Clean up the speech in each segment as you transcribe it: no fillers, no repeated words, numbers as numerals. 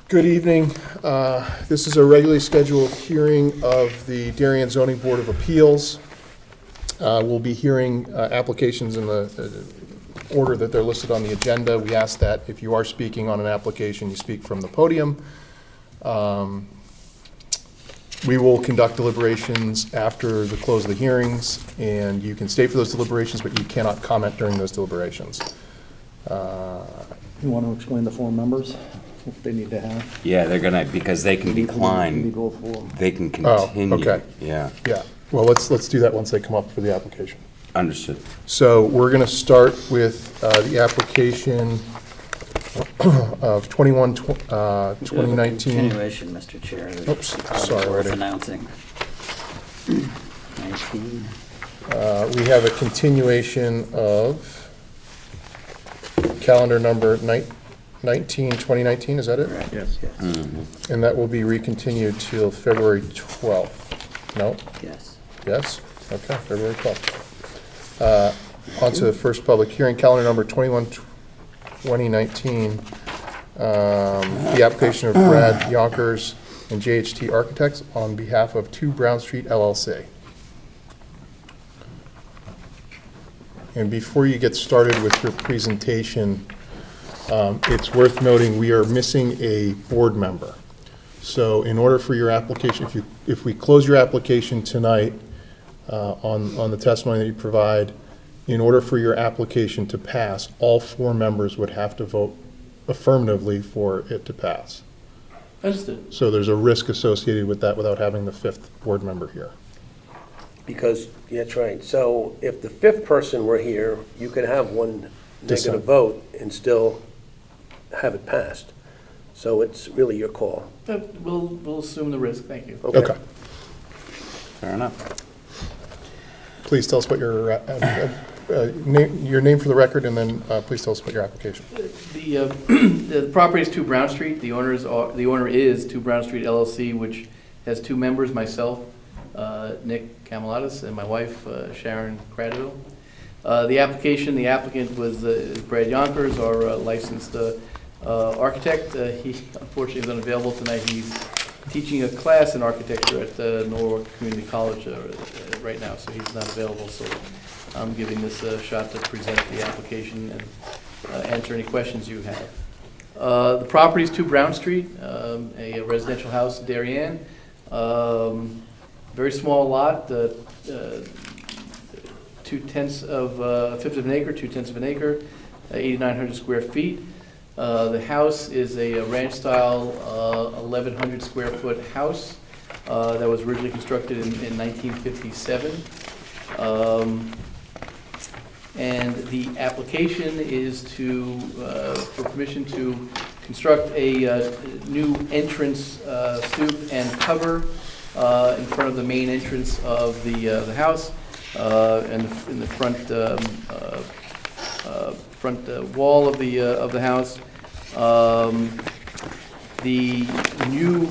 Good evening. This is a regularly scheduled hearing of the Darien Zoning Board of Appeals. We'll be hearing applications in the order that they're listed on the agenda. We ask that if you are speaking on an application, you speak from the podium. We will conduct deliberations after the close of the hearings, and you can stay for those deliberations, but you cannot comment during those deliberations. You want to explain the four members, if they need to have? Yeah, they're gonna, because they can decline, Legal for. they can continue. okay. Yeah, Yeah, well, let's do that once they come up for the application. understood. So we're going to start with the application of 2019. Continuation, Mr. Chair. Oops, Probably sorry, worth Eddie. announcing. 19. We have a continuation of calendar number 2019, is that it? Correct. Yes. Yes. And that will be recontinued till February 12th. No? Yes. Yes? Okay, February 12th. On to the first public hearing, calendar number 2019. The application of Brad Yonkers and JHT Architects on behalf of 2 Brown Street LLC. And before you get started with your presentation, it's worth noting we are missing a board member. So in order for your application, if we close your application tonight on the testimony that you provide, in order for your application to pass, all 4 members would have to vote affirmatively for it to pass. Understood. So there's a risk associated with that without having the 5th board member here. Because, yeah, that's right. So if the 5th person were here, you could have one Dissent. negative vote and still have it passed. So it's really your call. We'll assume the risk, thank you. Okay. Fair enough. Please tell us what your name for the record, and then please tell us about your application. The property is 2 Brown Street. The owner is 2 Brown Street LLC, which has 2 members, myself, Nick Camelatis, and my wife, Sharon Cradville. The applicant was Brad Yonkers, our licensed architect. He unfortunately is unavailable tonight. He's teaching a class in architecture at Norwalk Community College right now, so he's not available. So I'm giving this a shot to present the application and answer any questions you have. The property is 2 Brown Street, a residential house in Darien. Very small lot, 2/10 of a fifth of an acre, 2/10 of an acre, 8,900 square feet. The house is a ranch-style 1,100 square foot house that was originally constructed in 1957. And the application is for permission to construct a new entrance stoop and cover in front of the main entrance of the house, and in the front wall of the house. The new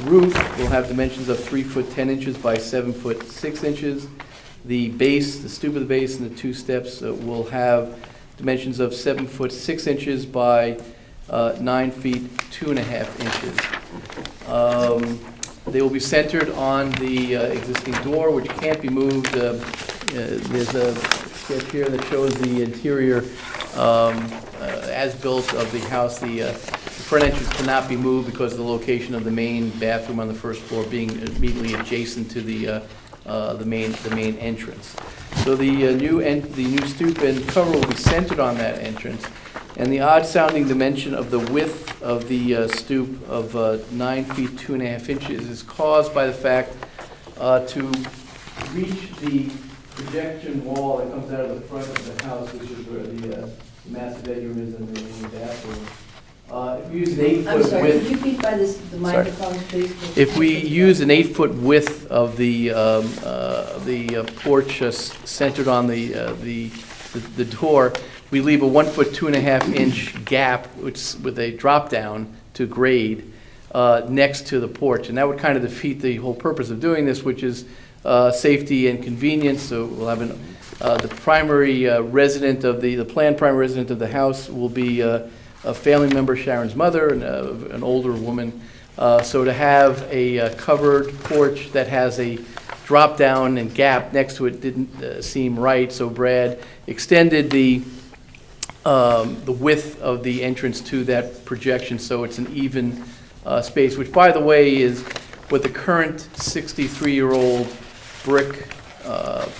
roof will have dimensions of 3 foot 10 inches by 7 foot 6 inches. The base, the stoop of the base, and the 2 steps will have dimensions of 7 foot 6 inches by 9 feet 2.5 inches. They will be centered on the existing door, which can't be moved. There's a sketch here that shows the interior as-built of the house. The front entrance cannot be moved because of the location of the main bathroom on the first floor being immediately adjacent to the main entrance. So the new stoop and cover will be centered on that entrance. And the odd-sounding dimension of the width of the stoop of 9 feet 2.5 inches is caused by the fact to reach the projection wall that comes out of the front of the house, which is where the master bedroom is and the bathroom. If we use an 8-foot I'm sorry, width, could you repeat by the microphone, please? if we use an 8-foot width of the porch centered on the door, we leave a 1 foot 2.5 inch gap, which with a drop down to grade next to the porch, and that would kind of defeat the whole purpose of doing this, which is safety and convenience. So we'll have the primary resident of the planned primary resident of the house will be a family member, Sharon's mother, and an older woman. So to have a covered porch that has a drop down and gap next to it didn't seem right, so Brad extended the width of the entrance to that projection, so it's an even space, which, by the way, is what the current 63-year-old brick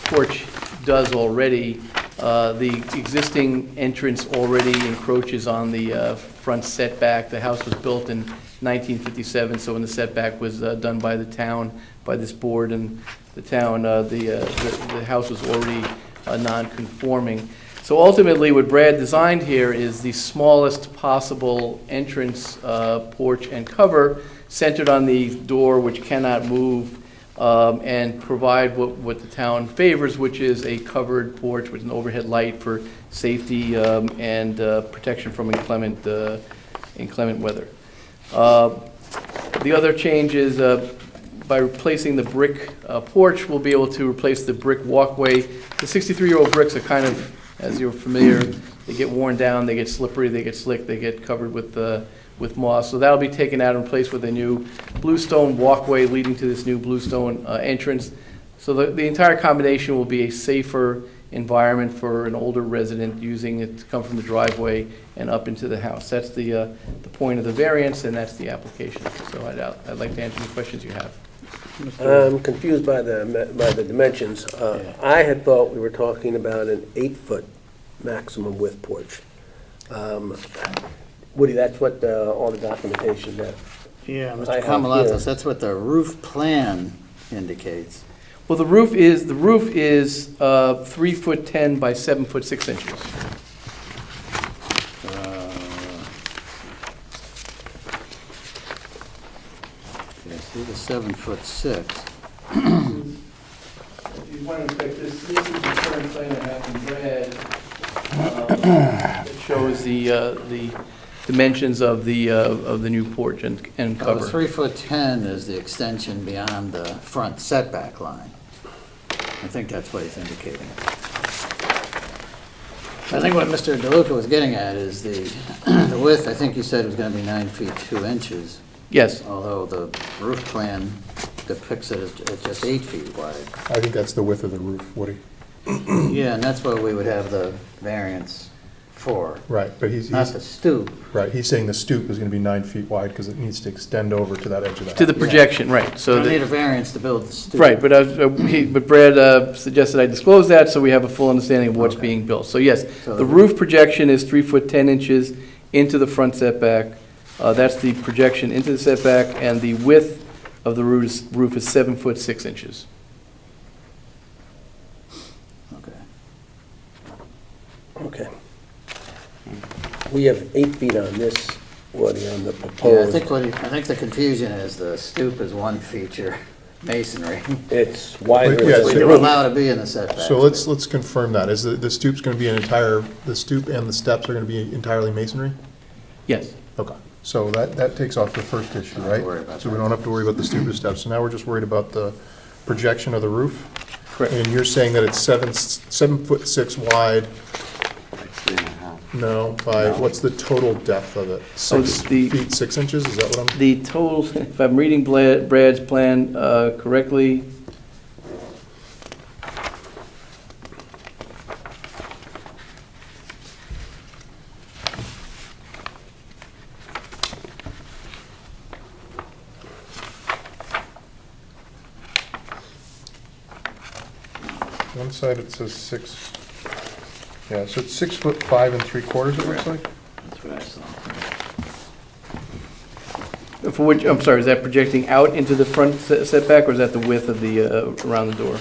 porch does already. The existing entrance already encroaches on the front setback. The house was built in 1957, so when the setback was done by the town, by this board and the town, the house was already non-conforming. So ultimately, what Brad designed here is the smallest possible entrance porch and cover centered on the door, which cannot move, and provide what the town favors, which is a covered porch with an overhead light for safety and protection from inclement weather. The other change is by replacing the brick porch, we'll be able to replace the brick walkway. The 63-year-old bricks are kind of, as you're familiar, they get worn down, they get slippery, they get slick, they get covered with moss. So that'll be taken out and replaced with a new bluestone walkway leading to this new bluestone entrance. So the entire combination will be a safer environment for an older resident using it to come from the driveway and up into the house. That's the point of the variance, and that's the application. So I'd like to answer any questions you have. I'm confused by the dimensions. I had thought we were talking about an 8-foot maximum width porch. Woody, that's what all the documentation that Yeah, I Mr. have Kamalatos, here. that's what the roof plan indicates. Well, the roof is 3'10" by 7'6" inches. Yeah, see the 7'6". If you want to inspect this is the current plan I have from Brad. It shows the dimensions of the new porch and The cover. 3'10" is the extension beyond the front setback line. I think that's what he's indicating. I think what Mr. DeLuca was getting at is the width, I think you said was going to be 9 feet 2 inches, Yes, although the roof plan depicts it as just 8 feet wide. I think that's the width of the roof, Woody. Yeah, and that's what we would have the variance for, Right, but he's not the stoop. right, he's saying the stoop is gonna be 9 feet wide because it needs to extend over to that edge of the house. to the projection, right. So So we need a the- variance to build the stoop. Right, but Brad suggested I disclose that, so we have a full understanding of what's Okay. being built. So yes, So the roof projection is 3'10" into the front setback. That's the projection into the setback, and the width of the roof is 7'6". Okay. Okay. We have 8 feet on this, Woody, on the Yeah, proposed. I think the confusion is the stoop is one feature, masonry. It's wider But, yeah, than We the do roof. allow to be in the setback. So let's confirm that. Is the stoop's gonna be the stoop and the steps are gonna be entirely masonry? Yes. Okay, so that takes off the first issue, Don't right? worry about So we that. don't have to worry about the stoop or steps. So now we're just worried about the projection of the roof? Correct. And you're saying that it's 7'6" wide, 3.5. no, by, what's the total depth of it? So 6 the- feet, 6 inches, is that what I'm? The total, if I'm reading Brad's plan correctly, One side it says 6, yeah, so it's 6'5" 3/4", it looks like? That's what I saw. for which, I'm sorry, is that projecting out into the front setback, or is that the width of the, around the door?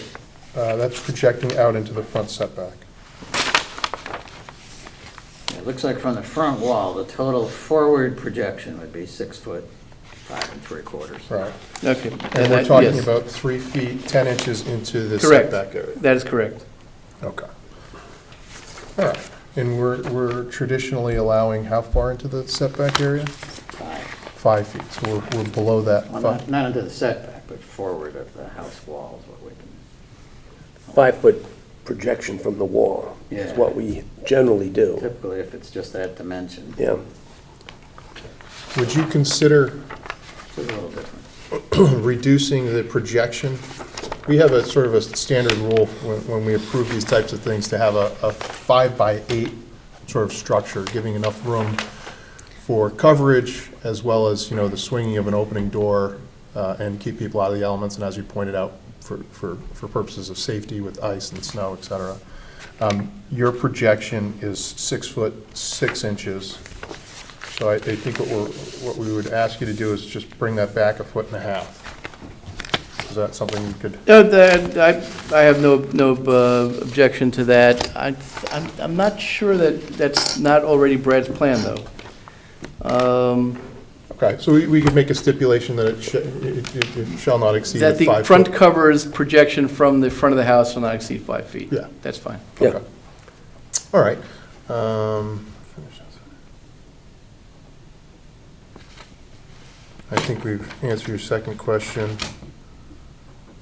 That's projecting out into the front setback. It looks like from the front wall, the total forward projection would be 6'5" 3/4". Right. Okay. And we're that- talking yes. about 3 feet, 10 inches into the Correct. setback area. That is correct. Okay. All right, and we're traditionally allowing how far into the setback area? 5 feet, so we're below that. Well, not into the setback, but forward of the house wall is what we can. 5-foot projection from the wall is Yeah. what we generally do. Typically, if it's just that dimension. Yeah. Would you consider It's a little different. reducing the projection? We have a sort of a standard rule when we approve these types of things to have a 5x8 sort of structure, giving enough room for coverage as well as, you know, the swinging of an opening door and keep people out of the elements, and as you pointed out, for purposes of safety with ice and snow, et cetera. Your projection is 6 foot 6 inches. So I think what we would ask you to do is just bring that back 1.5 feet. Is that something you could? I have no objection to that. I'm not sure that that's not already Brad's plan, though. Okay, so we could make a stipulation that it shall not exceed That 5 the foot. front cover's projection from the front of the house will not exceed 5 feet. Yeah. That's fine. Yeah. Okay. All right. I think we've answered your second question.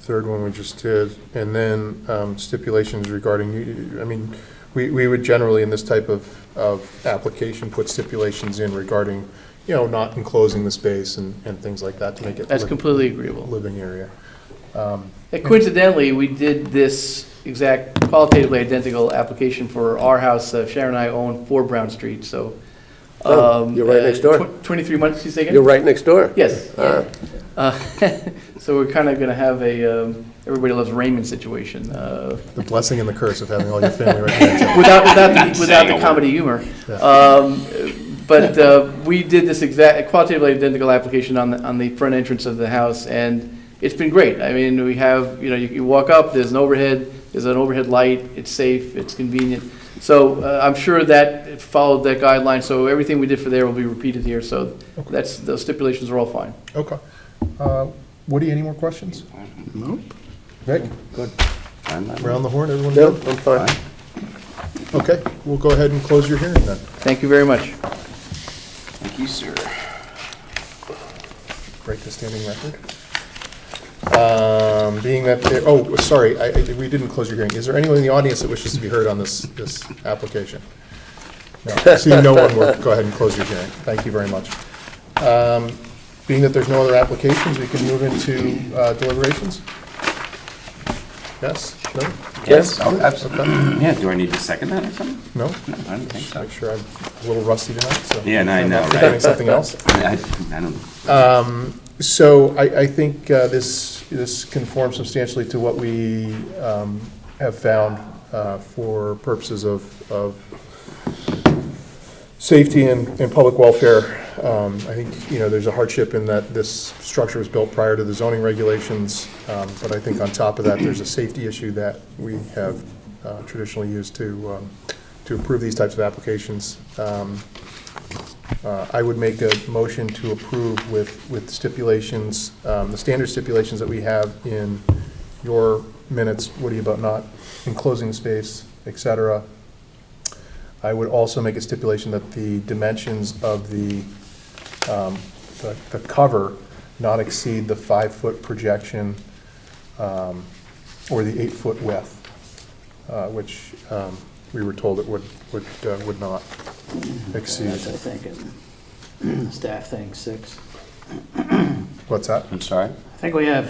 Third one we just did. And then stipulations regarding, I mean, we would generally in this type of application put stipulations in regarding, you know, not enclosing the space and things like that to make it That's completely agreeable. living area. And coincidentally, we did this exact qualitatively identical application for our house. Sharon and I own 4 Brown Street, so. Oh, you're right next door. 23 months, you say again? You're right next door. Yes. Ah. So we're kind of going to have a everybody loves Raymond situation The blessing and the curse of having all your family right next to you. without the comedy humor. But we did this exact qualitatively identical application on the front entrance of the house, and it's been great. I mean, we have, you know, you walk up, there's an overhead light, it's safe, it's convenient. So I'm sure that it followed that guideline, so everything we did for there will be repeated here, so those stipulations are all fine. Okay. Woody, any more questions? Nope. Nick, Fine by me. round the horn, everyone No, good? I'm fine. Okay, we'll go ahead and close your hearing then. Thank you very much. Thank you, sir. Break the standing record. Being that there, oh, sorry, we didn't close your hearing. Is there anyone in the audience that wishes to be heard on this application? No, seeing no one, we'll go ahead and close your hearing. Thank you very much. Being that there's no other applications, we can move into deliberations? Yes? No? Yes? Oh, absolutely. Yeah, do I need to second that or something? No? No, I don't think Just so. make sure I'm a little rusty tonight, so. Yeah, no, I know, I'm not forgetting right? something else. I don't, So I think this conforms substantially to what we have found for purposes of safety and public welfare. I think, you know, there's a hardship in that this structure was built prior to the zoning regulations, but I think on top of that, there's a safety issue that we have traditionally used to approve these types of applications. I would make a motion to approve with stipulations, the standard stipulations that we have in your minutes, Woody, about not enclosing the space, et cetera. I would also make a stipulation that the dimensions of the cover not exceed the 5-foot projection or the 8-foot width, which we were told it would not exceed. That's, I think, in staff thing 6. What's that? I'm sorry? I think we have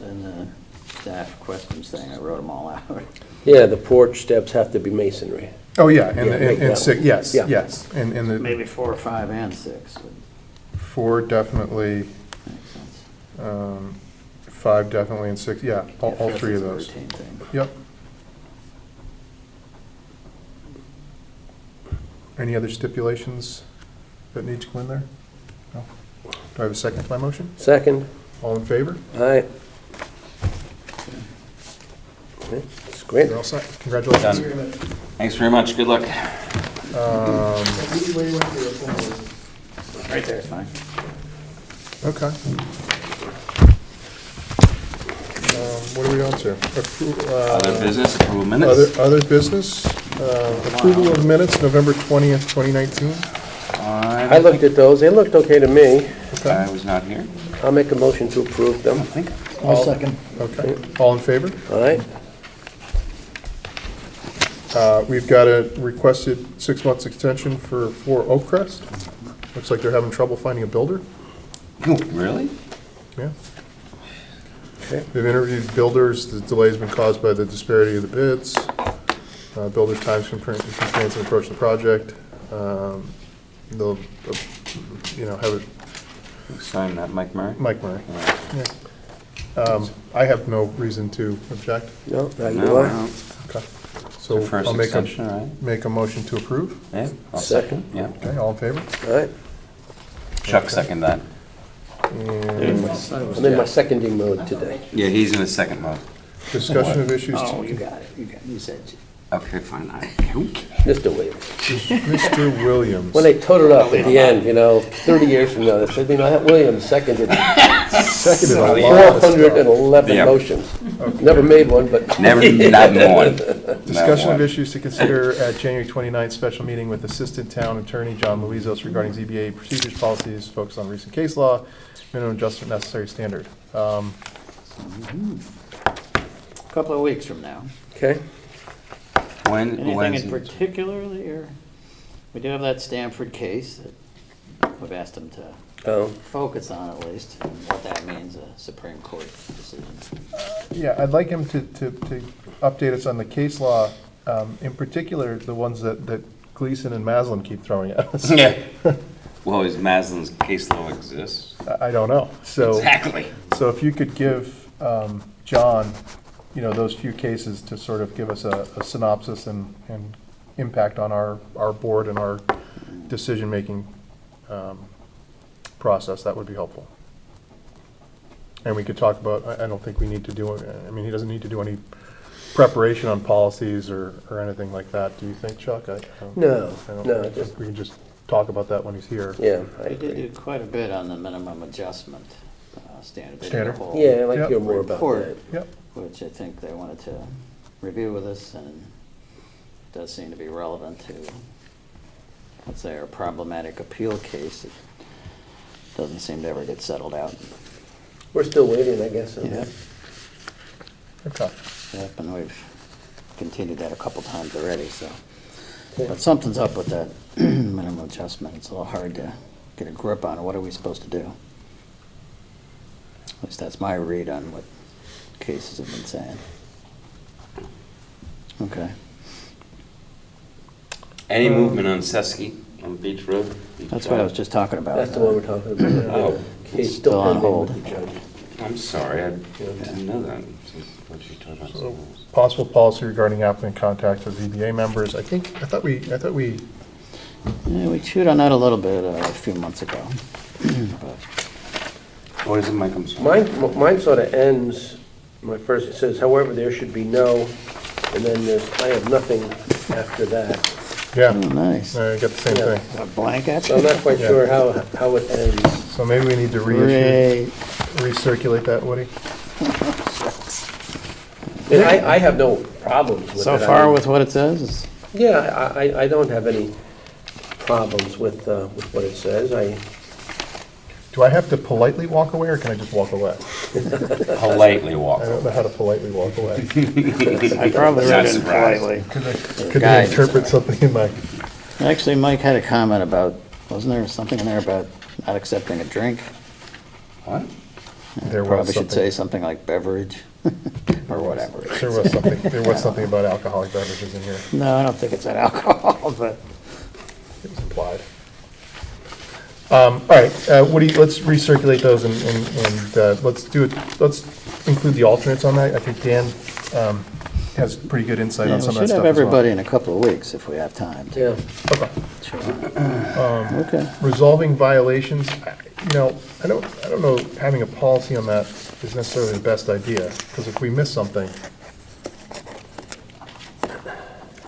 in the staff questions thing, I wrote them all out. Yeah, the porch steps have to be masonry. Oh, yeah, Yeah, make and that 6, one. yes, Yeah. yes. And the Maybe 4, 5, and 6 would 4 definitely, make sense. 5 definitely, and 6, yeah, all Yeah, 5th 3 is of a those. routine thing. Yep. Any other stipulations that need to go in there? No? Do I have a second to my motion? Second, All in favor? aye. Okay, that's great. You're all set. Congratulations. Done. Thanks very much, good luck. Right there is fine. Okay. What are we on to? Other business, approval minutes? Other business, approval of minutes, November 20th, 2019. I looked at those, they looked okay to me. I was not here. I'll make a motion to approve I them. don't think. I'll second. Okay, all in favor? All right? We've got a requested 6 months extension for 4 Oak Crest. Looks like they're having trouble finding a builder. Really? Yeah. They've interviewed builders. The delay's been caused by the disparity of the bids. Builders' time constraints and approach the project. They'll, have it, Sign that, Mike Murray? Mike Murray. Yeah. Yeah. I have no reason to object. No, not you No, are. no. Okay. It's So the first I'll make extension, right? make a motion to approve. Yeah, I'll Second. Yeah, Okay, all in favor? All right, Chuck second that. And I'm in my seconding mode today. Yeah, he's in the second mode. discussion of issues. Oh, you got it, you said. Okay, fine, okay. Mr. Williams. Mr. Williams. When they totaled up at the end, 30 years from now, they said, that Williams seconded Seconded a lot of stuff. 411 Yeah. motions. Never made one, but. Never, not one. Discussion Not of one. issues to consider at January 29th special meeting with Assistant Town Attorney John Luizos regarding ZBA procedures, policies, focus on recent case law, minimum adjustment necessary standard. Couple of weeks from now. Okay, Anything When's in particular that you're, we do have that Stanford case that we've asked them to oh, focus on at least, and what that means, a Supreme Court decision. Yeah, I'd like him to update us on the case law, in particular, the ones that Gleason and Maslin keep throwing at us. Yeah. Well, is Maslin's case law exists? I don't know, so. Exactly. So if you could give John, those few cases to sort of give us a synopsis and impact on our board and our decision-making process, that would be helpful. And we could talk about, I don't think we need to do, he doesn't need to do any preparation on policies or anything like that, do you think, Chuck? No, I don't no, think- just- We can just talk about that when he's here. yeah, I We did agree. do quite a bit on the minimum adjustment standard. They did a Standard? whole Yeah, I'd like to Yep. hear more about report, that. Yep. which I think they wanted to review with us, and does seem to be relevant to, let's say, our problematic appeal case. It doesn't seem to ever get settled out. We're still waiting, I guess. on Yeah. that. Okay. Yep, and we've continued that a couple times already, so. Okay. But something's up with that minimum adjustment. It's a little hard to get a grip on it. What are we supposed to do? At least that's my read on what cases have been saying. Okay. Any movement on Seskey, on Beach Road? That's what I was just talking about. That's the one we're talking about. Oh. Case Still on pending hold. with the judge. I'm sorry, I didn't know that. What you talking about? So, possible policy regarding applicant contact with ZBA members. I thought we, Yeah, we chewed on that a little bit a few months ago. But What is it, Mike? I'm sorry. Mine sort of ends, it says, however, there should be no, and then there's, I have nothing after that. yeah, Oh, nice. I got the same Yeah. thing. A blank at So I'm not quite Yeah. sure how it ends. So maybe we need to Great. recirculate that, Woody? And I have no problems with it. So I far mean, with what it says? Yeah, I don't have any problems with what it says. Do I have to politely walk away, or can I just walk away? Politely walk I don't over. know how to politely walk away. I probably Not read it surprised. politely. Could they Guidance. interpret something in my, Actually, Mike had a comment about, wasn't there something in there about not accepting a drink? What? there was Probably should say something. something like beverage, or whatever. There was something about alcoholic beverages in here. No, I don't think it's that alcohol, but It was implied. All right, Woody, let's recirculate those and let's include the alternates on that. I think Dan has pretty good insight yeah, on we some of should that have stuff as well. everybody in a couple of weeks if we have time. to- Yeah, Okay. Sure. Okay. Resolving violations, I don't know, having a policy on that is necessarily the best idea, because if we miss something,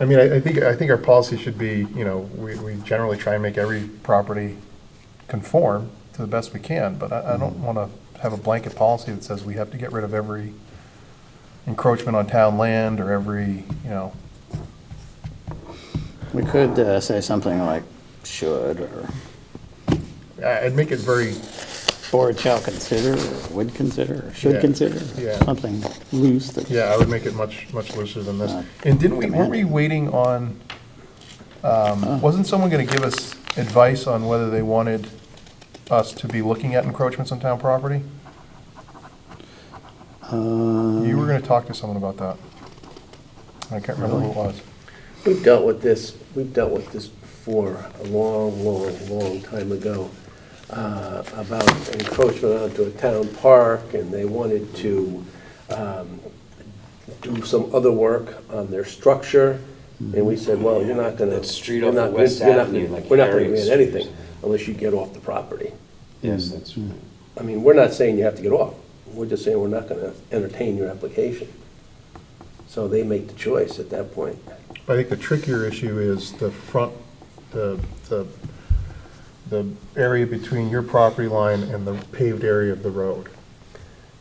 I think our policy should be, we generally try and make every property conform to the best we can, but I don't want to have a blanket policy that says we have to get rid of every encroachment on town land or every, We could say something like should, or I'd make it very, board shall consider, or would consider, or should Yeah, consider. yeah. Something loose that. yeah, I would make it much looser than this. Not And weren't we demanding. waiting on, wasn't someone going to give us advice on whether they wanted us to be looking at encroachments on town property? You were gonna talk to someone about that. I can't remember who it was. We've dealt with this before, a long time ago, about encroachment onto a town park, and they wanted to do some other work on their structure, and we said, well, you're not gonna. That street you're off not- of West you're not- Avenue, like We're not gonna Harriet grant Street. anything unless you get off the property. Yes, that's right. I mean, we're not saying you have to get off, we're just saying we're not gonna entertain your application. So they make the choice at that point. I think the trickier issue is the front, the area between your property line and the paved area of the road.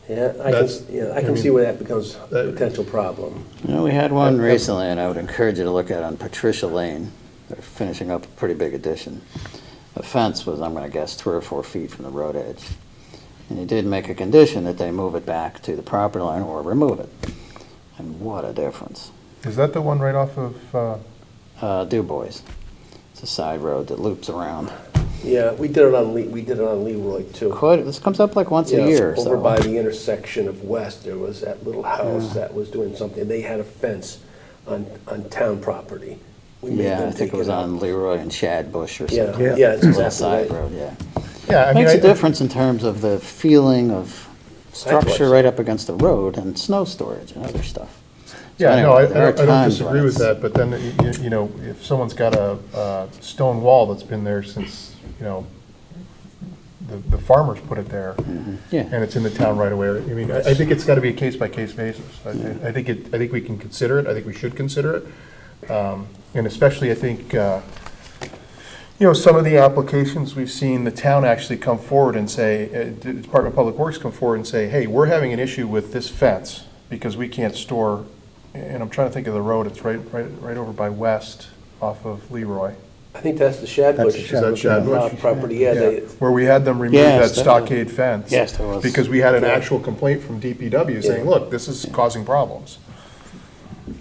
Yeah, That's- I can I see mean, where that becomes a that- potential problem. You know, we had one recently, and I would encourage you to look at it on Patricia Lane. They're finishing up a pretty big addition. The fence was, I'm gonna guess, 3 or 4 feet from the road edge. And he did make a condition that they move it back to the property line or remove it. And what a difference. Is that the one right off of, Du Bois. It's a side road that loops around. Yeah, we did it on Leroy too. This comes up like once a Yeah, year or so. Over by the intersection of West, there was that little house that was doing something. They had a fence on town property. We made Yeah, them I think take it was out. on Leroy and Shad Bush or Yeah, something. yeah, it's It was a exactly side right. road, yeah. yeah, I mean, Makes a I- difference in terms of the feeling of structure Likewise. right up against the road and snow storage and other stuff. So Yeah, no, anyway, there are I don't times disagree when with it's- that, but then, you know, if someone's got a stone wall that's been there since, you know, the farmers put it there, Yeah, and it's in the town right away, I mean, I think it's gotta be a case-by-case basis. I think we can consider it, I think we should consider it. And especially, I think, you know, some of the applications we've seen, the town actually come forward and say, the Department of Public Works come forward and say, hey, we're having an issue with this fence because we can't store, and I'm trying to think of the road, it's right over by West off of Leroy. I think that's the Shad That's Bush. the Shad Bush, yeah. Property, yeah, they, Where we had them remove Yes, that that stockade fence. Yes, there was. Because we had an actual complaint from DPW saying, Yeah. look, this is causing problems.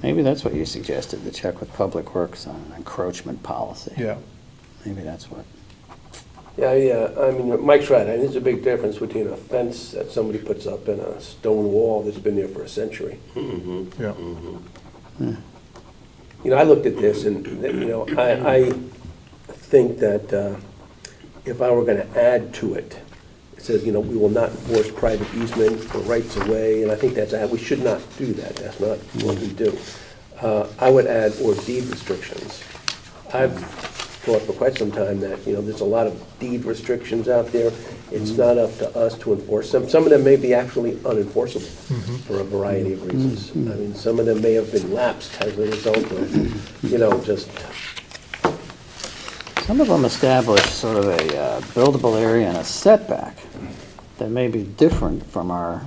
maybe that's what you suggested, to check with Public Works on an encroachment policy. Yeah. Maybe that's what. yeah, I mean, Mike's right, I mean, there's a big difference between a fence that somebody puts up and a stone wall that's been there for a century. Yeah. You know, I looked at this and, you know, I think that if I were gonna add to it, it says, you know, we will not enforce private easement or rights of way, and I think we should not do that, that's not what we do. I would add or deed restrictions. I've thought for quite some time that, you know, there's a lot of deed restrictions out there. It's not up to us to enforce them. Some of them may be actually unenforceable for a variety of reasons. I mean, some of them may have been lapsed as a result of, you know, just, Some of them establish sort of a buildable area and a setback that may be different from our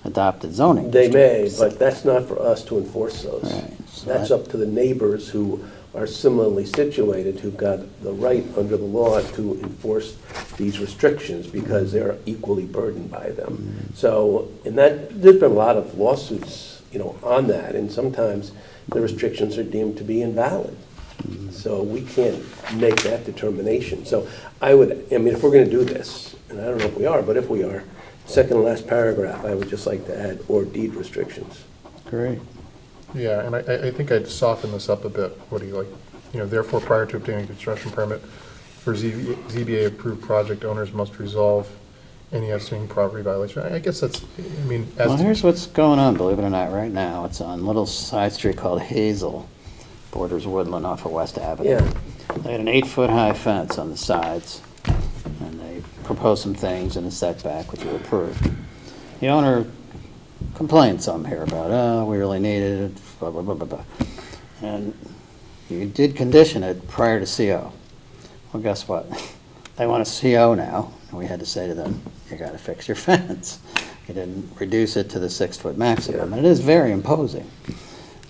adopted zoning. they may, district. but that's not for us to enforce those. Right, so That's that- up to the neighbors who are similarly situated, who've got the right under the law to enforce these restrictions because they're equally burdened by them. So, and that, there's been a lot of lawsuits, you know, on that, and sometimes the restrictions are deemed to be invalid. So we can't make that determination. So I mean, if we're gonna do this, and I don't know if we are, but if we are, second to last paragraph, I would just like to add or deed restrictions. Great. Yeah, and I think I'd soften this up a bit. What do you like? You know, therefore, prior to obtaining a construction permit for ZBA-approved project, owners must resolve any outstanding property violation. I guess that's, I mean, Well, as, here's what's going on, believe it or not, right now. It's on a little side street called Hazel, borders Woodland off of West Avenue. Yeah. They had an 8-foot-high fence on the sides, and they proposed some things in the setback, which were approved. The owner complained some here about, oh, we really needed it, blah, blah, blah, blah, blah. And you did condition it prior to CO. Well, guess what? They want a CO now, and we had to say to them, you gotta fix your fence. You didn't reduce it to the 6-foot maximum, and it is very imposing.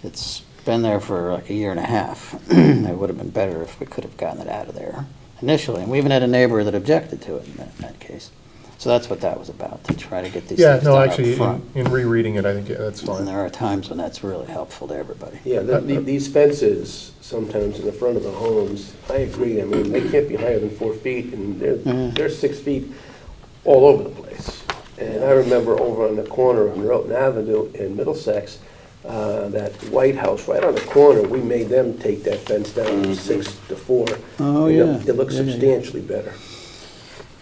It's been there for like a year and a half. It would have been better if we could have gotten it out of there initially, and we even had a neighbor that objected to it in that case. So that's what that was about, to try to get these Yeah, things no, done up actually, front. in rereading it, I think that's And fine. there are times when that's really helpful to everybody. Yeah, these fences, sometimes in the front of the homes, I agree, I mean, they can't be higher than 4 feet, and they're 6 feet all over the place. And I remember over on the corner on Roten Avenue in Middlesex, that White House right on the corner, we made them take that fence down from 6 to 4. Oh, And yeah. It looks Yeah, yeah, yeah. substantially better.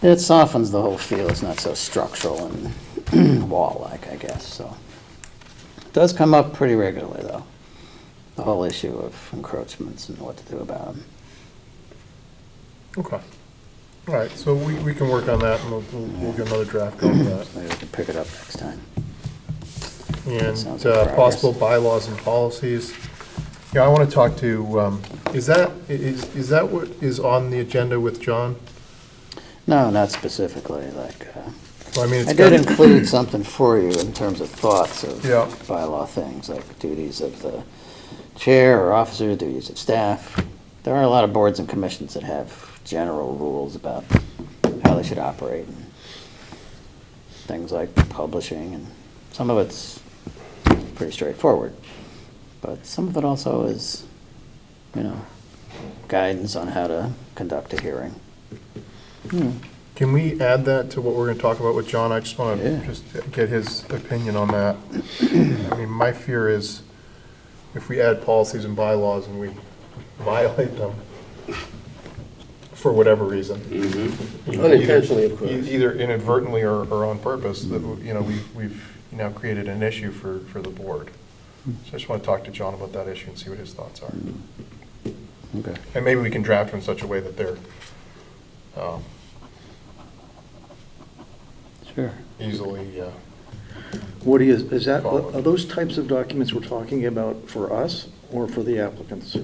It softens the whole feel, it's not so structural and wall-like, I guess, so. It does come up pretty regularly, though, the whole issue of encroachments and what to do about them. Okay. All right, so we can work on that, and we'll get another draft going on that. Maybe we can pick it up next time. And Sounds like progress. possible bylaws and policies. Yeah, I want to talk to, is that what is on the agenda with John? No, not specifically, Well, I mean, it's I did got- include something for you in terms of thoughts of Yeah. bylaw things, like duties of the chair or officer, duties of staff. There are a lot of boards and commissions that have general rules about how they should operate, and things like publishing, and some of it's pretty straightforward. But some of it also is, guidance on how to conduct a hearing. Can we add that to what we're going to talk about with John? I just want to Yeah. just get his opinion on that. I mean, my fear is if we add policies and bylaws and we violate them for whatever reason. Unintentionally, of course. Either inadvertently or on purpose, that, we've now created an issue for the board. So I just want to talk to John about that issue and see what his thoughts are. Okay. And maybe we can draft them in such a way that they're Sure. easily, Woody, is that, Followed. are those types of documents we're talking about for us or for the applicants?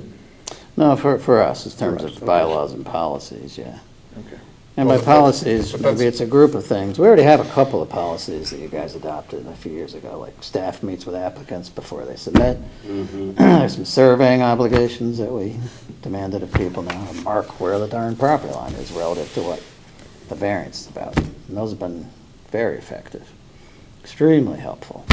No, for us, in terms For us, of okay. bylaws and policies, yeah. Okay. And by Well, policies, but that's- maybe it's a group of things. We already have a couple of policies that you guys adopted a few years ago, like staff meets with applicants before they submit. There's some surveying obligations that we demanded of people now, to mark where the darn property line is relative to what the variance is about. And those have been very effective, extremely helpful.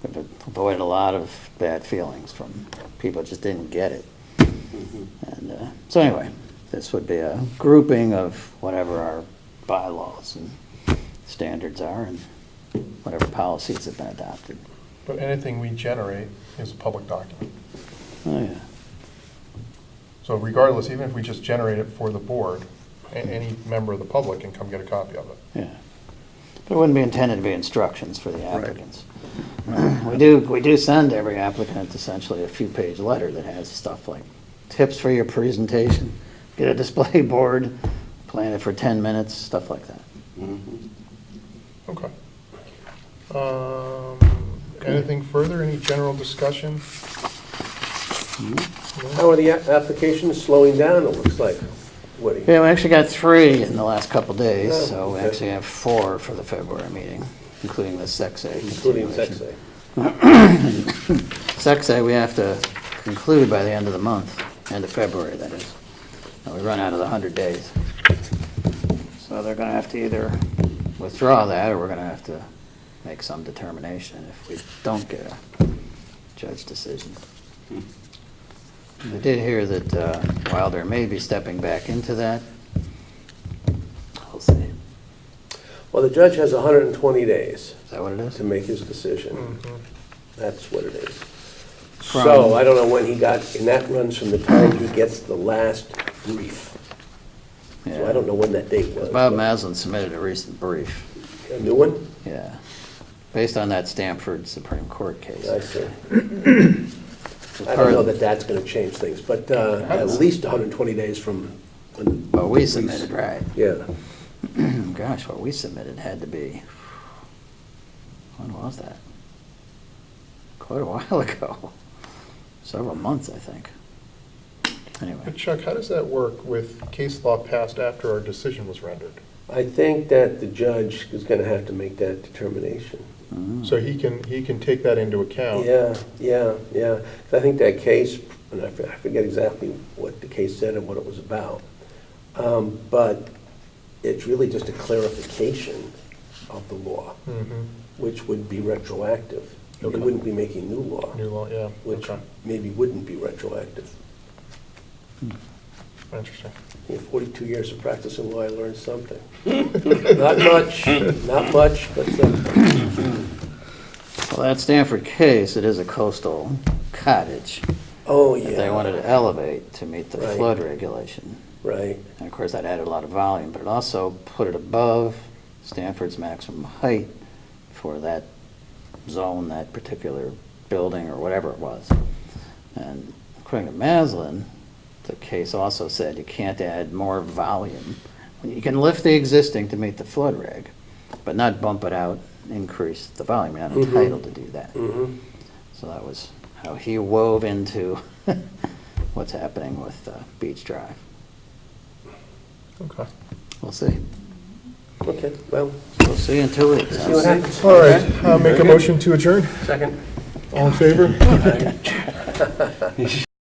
We've avoided a lot of bad feelings from people that just didn't get it. And so anyway, this would be a grouping of whatever our bylaws and standards are and whatever policies have been adopted. but anything we generate is a public document. Oh, yeah. So regardless, even if we just generate it for the board, any member of the public can come get a copy of it. Yeah. But it wouldn't be intended to be instructions for the applicants. We do send every applicant essentially a few-page letter that has stuff like tips for your presentation, get a display board, plan it for 10 minutes, stuff like that. Okay. Anything further, any general discussion? How are the applications slowing down, it looks like, Woody? Yeah, we actually got 3 in the last couple days, Oh, so we okay. actually have 4 for the February meeting, including the Sexay. Including continuation. Sexay. Sexay, we have to conclude by the end of the month, end of February, that is. And we run out of the 100 days. So they're gonna have to either withdraw that, or we're gonna have to make some determination if we don't get a judge decision. I did hear that Wilder may be stepping back into that. We'll see. Is Well, the judge has 120 days that what it is? to make his decision. Mm-hmm. That's what it is. From- So I don't know when he got, and that runs from the time he gets the last brief. So I don't know when that date was. Bob Maslin submitted a recent brief, A new one? yeah, based on that Stanford Supreme Court case. I see. I don't know that that's going to change things, but at least 120 days from when. What we submitted, right. Yeah. Gosh, what we submitted had to be, when was that? Quite a while ago. Several months, I think. Anyway, But Chuck, how does that work with case law passed after our decision was rendered? I think that the judge is going to have to make that determination. So he can take that into account. Yeah. 'Cause I think that case, and I forget exactly what the case said and what it was about, but it's really just a clarification of the law, Mhm. which would be retroactive. It Okay. wouldn't be making new law, New law, yeah, which okay, maybe wouldn't be retroactive. interesting. In 42 years of practicing law, I learned something. Not much, but something. Well, that Stanford case, it is a coastal cottage Oh, that they yeah, wanted to elevate to meet the Right. flood regulation. right. And of course, that added a lot of volume, but it also put it above Stanford's maximum height for that zone, that particular building or whatever it was. And according to Maslin, the case also said you can't add more volume. You can lift the existing to meet the flood reg, but not bump it out, increase the volume. You're not Mhm. entitled to do that. Mhm. So that was how he wove into what's happening with Beach Drive. Okay. We'll see. Okay, well, We'll see in 2 weeks. see what happens. All right, make a motion to adjourn. Second. All in favor?